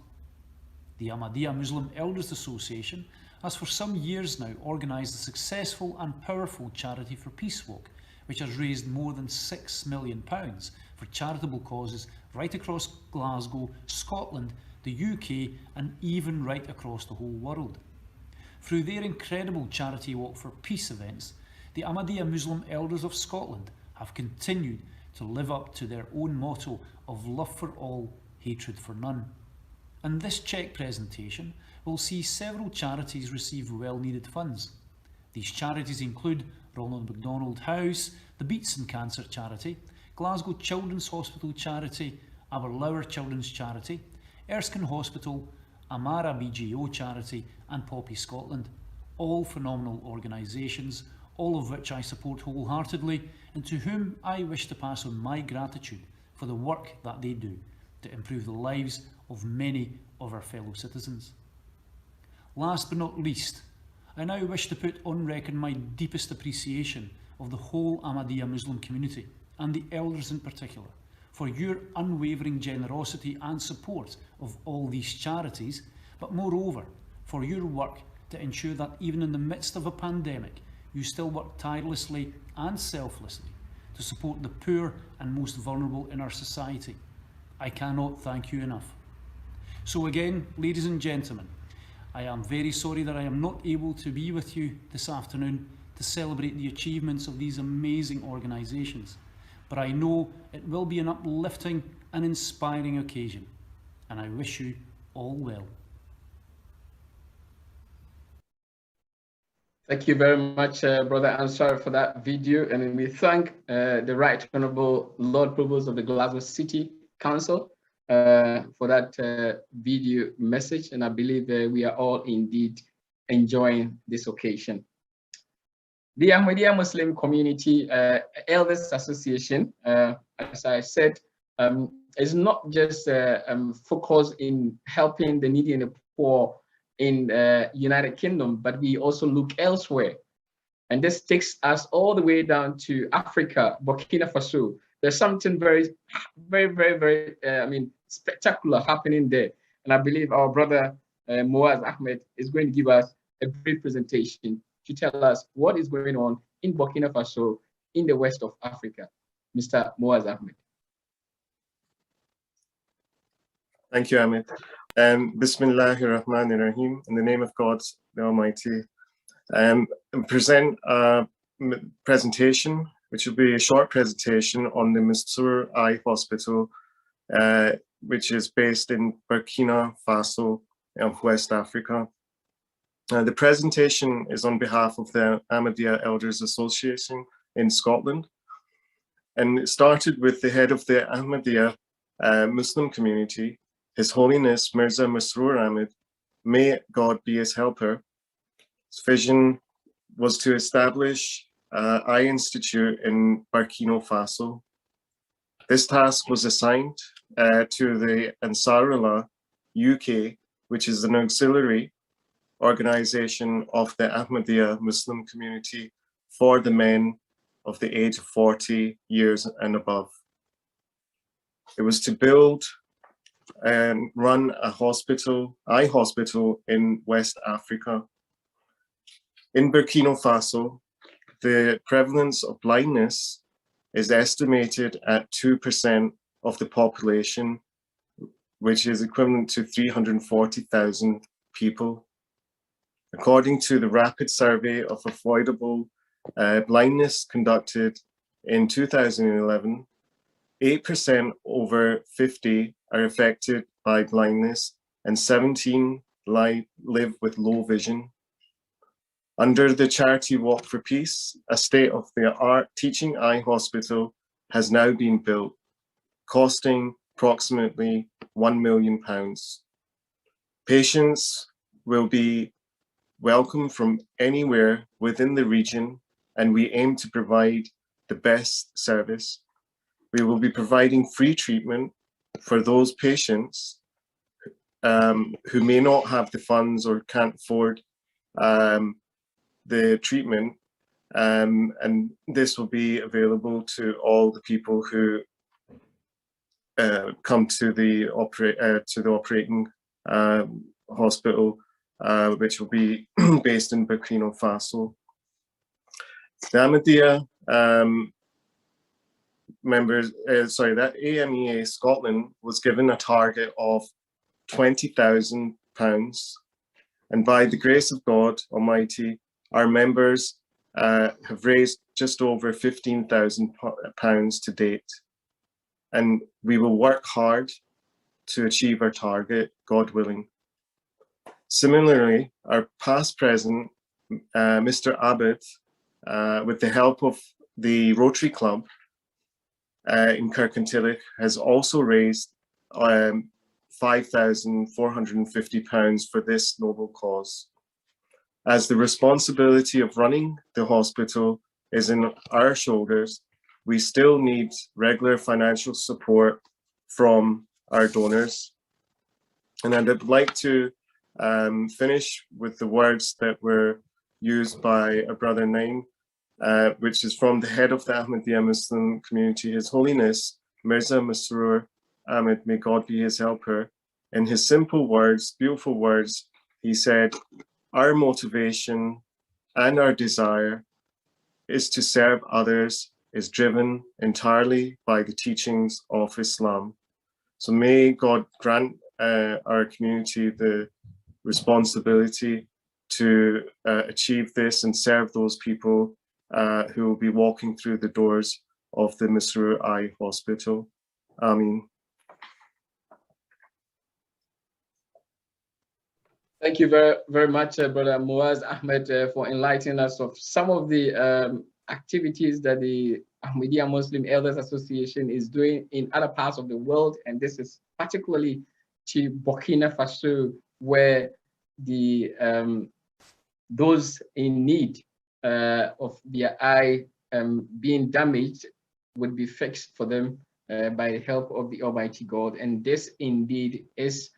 The Ahmadiyya Muslim Elders Association has for some years now organised a successful and powerful Charity for Peace Walk, which has raised more than £6 million for charitable causes right across Glasgow, Scotland, the UK, and even right across the whole world. Through their incredible Charity Walk for Peace events, the Ahmadiyya Muslim Elders of Scotland have continued to live up to their own motto of love for all, hatred for none. And this Cheque presentation will see several charities receive well-needed funds. These charities include Ronald McDonald House, the Beats and Cancer Charity, Glasgow Children's Hospital Charity, Aberlour Children's Charity, Erskine Hospital, Amara BGO Charity and Poppy Scotland, all phenomenal organisations, all of which I support wholeheartedly, and to whom I wish to pass on my gratitude for the work that they do to improve the lives of many of our fellow citizens. Last but not least, I now wish to put on record my deepest appreciation of the whole Ahmadiyya Muslim community, and the elders in particular, for your unwavering generosity and support of all these charities, but moreover, for your work to ensure that even in the midst of a pandemic, you still work tirelessly and selflessly to support the poor and most vulnerable in our society. I cannot thank you enough. So again, ladies and gentlemen, I am very sorry that I am not able to be with you this afternoon to celebrate the achievements of these amazing organisations, but I know it will be an uplifting and inspiring occasion, and I wish you all well. Thank you very much, Brother Ansar, for that video. And we thank the Right Honourable Lord Provost of the Glasgow City Council for that video message. And I believe we are all indeed enjoying this occasion. The Ahmadiyya Muslim Community Elders Association, as I said, is not just focused in helping the needy and the poor in United Kingdom, but we also look elsewhere. And this takes us all the way down to Africa, Burkina Faso. There's something very spectacular happening there. And I believe our brother Masoor Ahmed is going to give us a brief presentation to tell us what is going on in Burkina Faso in the west of Africa. Mr. Masoor Ahmed. Thank you, Ahmed. Bismillahir Rahmanir Rahim. In the name of God, the Almighty. Present a presentation, which will be a short presentation on the Masoor Eye Hospital, which is based in Burkina Faso of West Africa. The presentation is on behalf of the Ahmadiyya Elders Association in Scotland, and it started with the head of the Ahmadiyya Muslim community, His Holiness Mirza Masoor Ahmed, may God be his helper. His vision was to establish an eye institute in Burkina Faso. This task was assigned to the Ansarullah UK, which is an auxiliary organization of the Ahmadiyya Muslim community for the men of the age of 40 years and above. It was to build and run a hospital, eye hospital in West Africa. In Burkina Faso, the prevalence of blindness is estimated at 2% of the population, which is equivalent to 340,000 people. According to the rapid survey of avoidable blindness conducted in 2011, 8% over 50 are affected by blindness and 17 live with low vision. Under the charity Walk for Peace, a state-of-the-art teaching eye hospital has now been built, costing approximately £1 million. Patients will be welcome from anywhere within the region, and we aim to provide the best service. We will be providing free treatment for those patients who may not have the funds or can't afford the treatment, and this will be available to all the people who come to the operating hospital, which will be based in Burkina Faso. The Ahmadiyya members, that AMEA Scotland was given a target of £20,000, and by the grace of God Almighty, our members have raised just over £15,000 to date, and we will work hard to achieve our target, God willing. Similarly, our past president, Mr. Ahmed, with the help of the Rotary Club in Kirkintilloch, has also raised £5,450 for this noble cause. As the responsibility of running the hospital is in our shoulders, we still need regular financial support from our donors. And I'd like to finish with the words that were used by a brother Naim, which is from the head of the Ahmadiyya Muslim community, His Holiness Mirza Masoor Ahmed, may God be his helper. In his simple words, beautiful words, he said, "Our motivation and our desire is to serve others, is driven entirely by the teachings of Islam." So may God grant our community the responsibility to achieve this and serve those people who will be walking through the doors of the Masoor Eye Hospital. Ameen. Thank you very much, Brother Masoor Ahmed, for enlightening us of some of the activities that the Ahmadiyya Muslim Elders Association is doing in other parts of the world. And this is particularly to Burkina Faso, where the those in need of their eye being damaged would be fixed for them by the help of the Almighty God. And this indeed is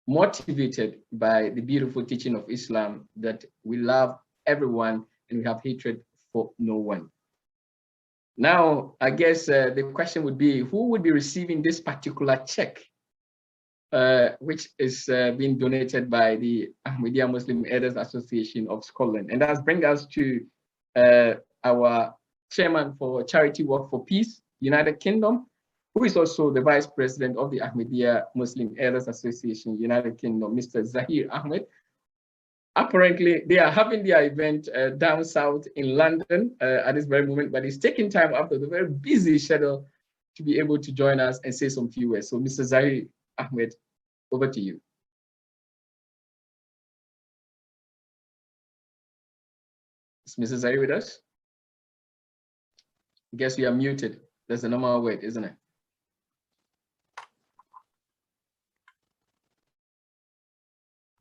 motivated by the beautiful teaching of Islam, that we love everyone and we have hatred for no one. Now, I guess the question would be, who would be receiving this particular check, which is being donated by the Ahmadiyya Muslim Elders Association of Scotland? And that brings us to our chairman for Charity Work for Peace, United Kingdom, who is also the vice president of the Ahmadiyya Muslim Elders Association, United Kingdom, Mr. Zahir Ahmed. Apparently, they are having their event down south in London at this very moment, but he's taking time after the very busy schedule to be able to join us and say some few words. So, Mr. Zahir Ahmed, over to you. Is Mr. Zahir with us? I guess you are muted. That's the normal word, isn't it?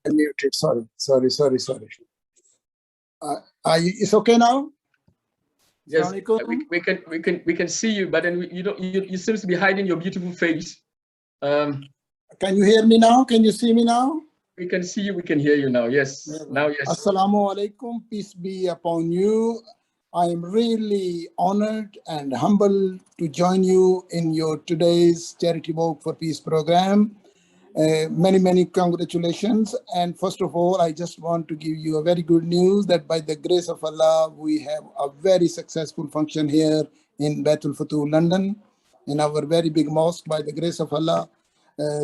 Muted. Sorry. It's okay now. Yes, we can see you, but then you seem to be hiding your beautiful face. Can you hear me now? Can you see me now? We can see you. We can hear you now. Yes. Now, yes. Assalamu alaikum. Peace be upon you. I am really honored and humbled to join you in your today's Charity Walk for Peace program. Many congratulations. And first of all, I just want to give you a very good news that by the grace of Allah, we have a very successful function here in Baitul Futuh, London, in our very big mosque. By the grace of Allah,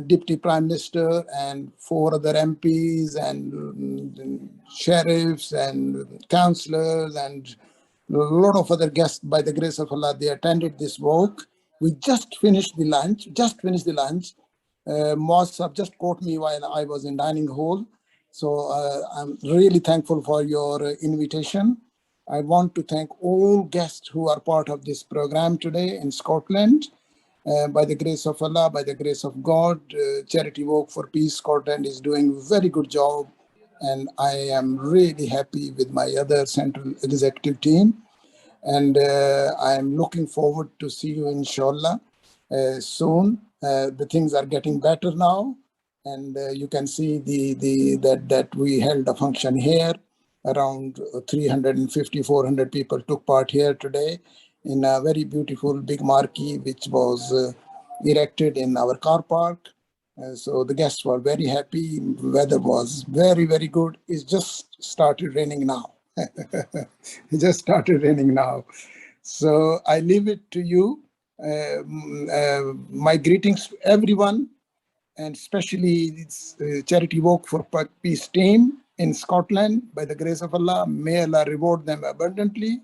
Deputy Prime Minister and 4 other MPs and sheriffs and councillors and a lot of other guests, by the grace of Allah, they attended this walk. We just finished the lunch, Moaz just caught me while I was in dining hall. So I'm really thankful for your invitation. I want to thank all guests who are part of this program today in Scotland. By the grace of Allah, by the grace of God, Charity Walk for Peace Scotland is doing a very good job. And I am really happy with my other central executive team. And I am looking forward to see you, inshallah, soon. The things are getting better now. And you can see that we held a function here. Around 350, 400 people took part here today in a very beautiful big marquee, which was erected in our car park. So the guests were very happy. Weather was very good. It's just started raining now. It just started raining now. So I leave it to you. My greetings to everyone, and especially this Charity Walk for Peace team in Scotland. By the grace of Allah, may Allah reward them abundantly,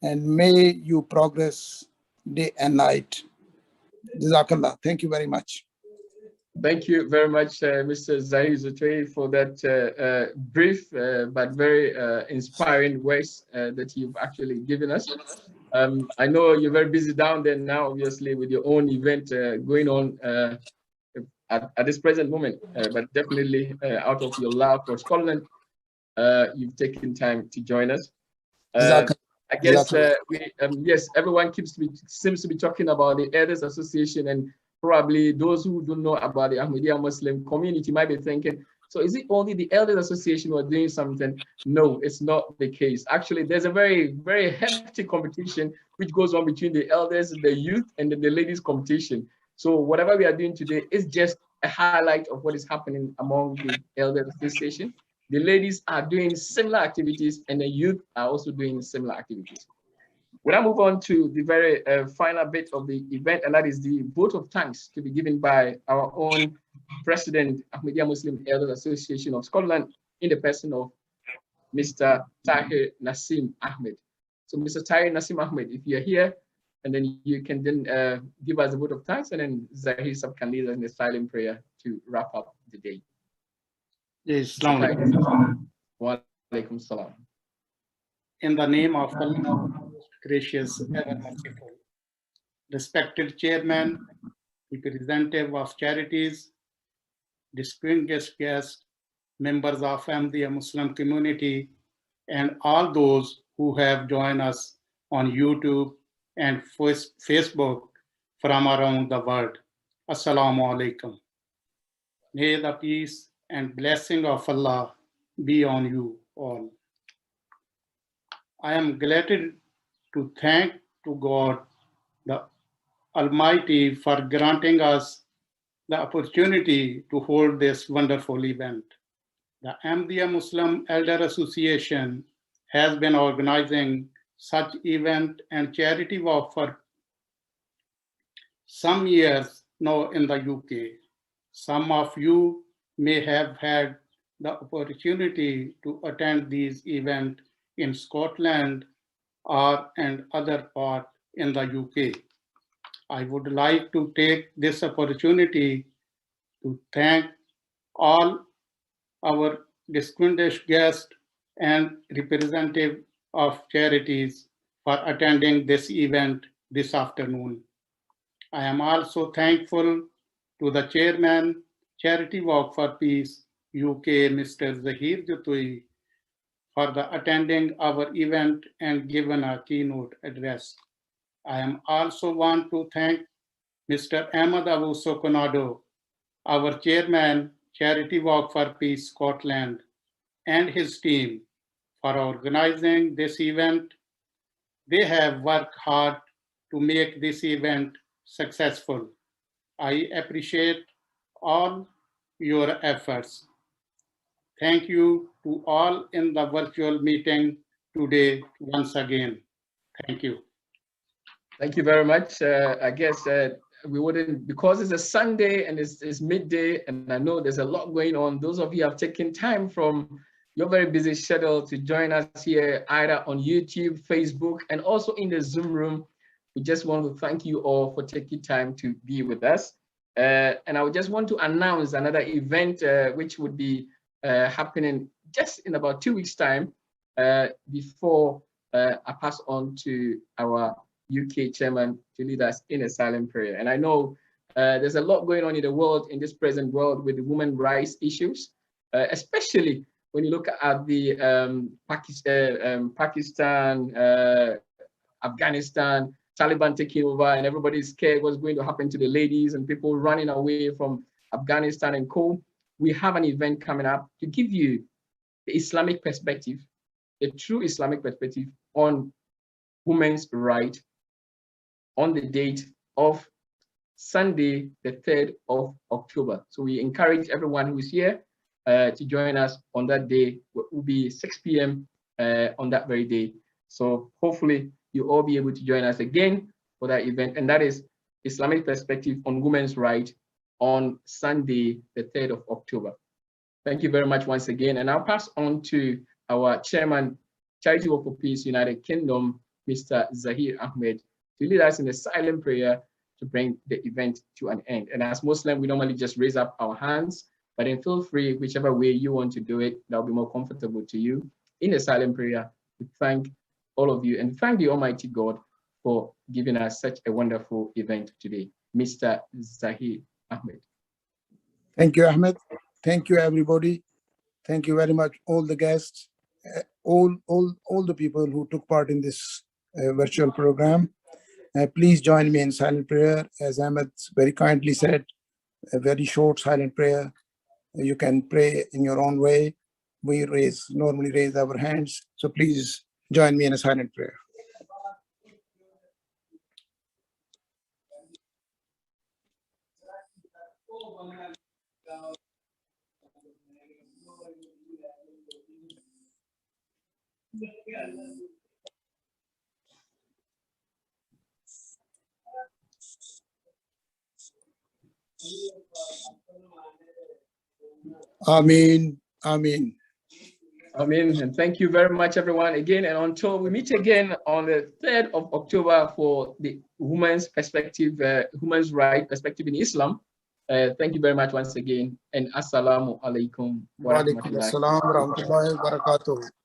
and may you progress day and night. Jazakallah. Thank you very much. Thank you very much, Mr. Zahir Zutwe, for that brief but very inspiring words that you've actually given us. I know you're very busy down there now, obviously, with your own event going on at this present moment, but definitely out of your love for Scotland, you've taken time to join us. I guess yes, everyone seems to be talking about the Elders Association, and probably those who don't know about the Ahmadiyya Muslim community might be thinking, so is it only the Elders Association who are doing something? No, it's not the case. Actually, there's a very hefty competition which goes on between the elders, the youth, and the ladies competition. So whatever we are doing today is just a highlight of what is happening among the Elders Association. The ladies are doing similar activities and the youth are also doing similar activities. When I move on to the very final bit of the event, and that is the vote of thanks to be given by our own President, Ahmadiyya Muslim Elders Association of Scotland, in the person of Mr. Tahir Nasim Ahmed. So Mr. Tahir Nasim Ahmed, if you're here, and then you can then give us a vote of thanks, and then Zahir Sab can lead us in the silent prayer to wrap up the day. Yes, Wa alaikum salam. In the name of Allah, gracious, ever merciful, respected chairman, representative of charities, distinguished guests, members of Ahmadiyya Muslim community, and all those who have joined us on YouTube and Facebook from around the world. Assalamu alaikum. May the peace and blessing of Allah be on you all. I am glad to thank to God, the Almighty, for granting us the opportunity to hold this wonderful event. The Ahmadiyya Muslim Elder Association has been organizing such event and charity work for some years now in the UK. Some of you may have had the opportunity to attend these events in Scotland or and other parts in the UK. I would like to take this opportunity to thank all our distinguished guests and representatives of charities for attending this event this afternoon. I am also thankful to the chairman, Charity Walk for Peace, UK, Mr. Zahir Jutui, for the attending our event and given a keynote address. I am also want to thank Mr. Ahmed Abu Sokonado, our chairman, Charity Walk for Peace Scotland, and his team for organizing this event. They have worked hard to make this event successful. I appreciate all your efforts. Thank you to all in the virtual meeting today once again. Thank you. Thank you very much. I guess we wouldn't, because it's a Sunday and it's midday, and I know there's a lot going on. Those of you have taken time from your very busy schedule to join us here, either on YouTube, Facebook, and also in the Zoom room. We just want to thank you all for taking time to be with us. And I would just want to announce another event which would be happening just in about 2 weeks' time before I pass on to our UK chairman to lead us in a silent prayer. And I know there's a lot going on in the world, in this present world, with the women's rights issues, especially when you look at the Pakistan, Afghanistan, Taliban taking over, and everybody's scared what's going to happen to the ladies and people running away from Afghanistan and co. We have an event coming up to give you the Islamic perspective, the true Islamic perspective on women's rights, on the date of Sunday, the 3rd of October. So we encourage everyone who is here to join us on that day. It will be 6 p.m. On that very day. So hopefully you'll all be able to join us again for that event. And that is Islamic perspective on women's rights on Sunday, the 3rd of October. Thank you very much once again. And I'll pass on to our chairman, Charity Work for Peace, United Kingdom, Mr. Zahir Ahmed, to lead us in a silent prayer to bring the event to an end. And as Muslim, we normally just raise up our hands, but then feel free, whichever way you want to do it, that'll be more comfortable to you, in a silent prayer to thank all of you and thank the Almighty God for giving us such a wonderful event today. Mr. Zahir Ahmed. Thank you, Ahmed. Thank you, everybody. Thank you very much, all the guests, all the people who took part in this virtual program. Please join me in silent prayer. As Ahmed very kindly said, a very short silent prayer. You can pray in your own way. We normally raise our hands. So please join me in a silent prayer. Amen. Amen. Amen. And thank you very much, everyone, again. And until we meet again on the 3rd of October for the women's perspective, women's right perspective in Islam. Thank you very much once again. And assalamu alaikum wa Wa alaikum assalam wa rahmatullahi wa barakatuh.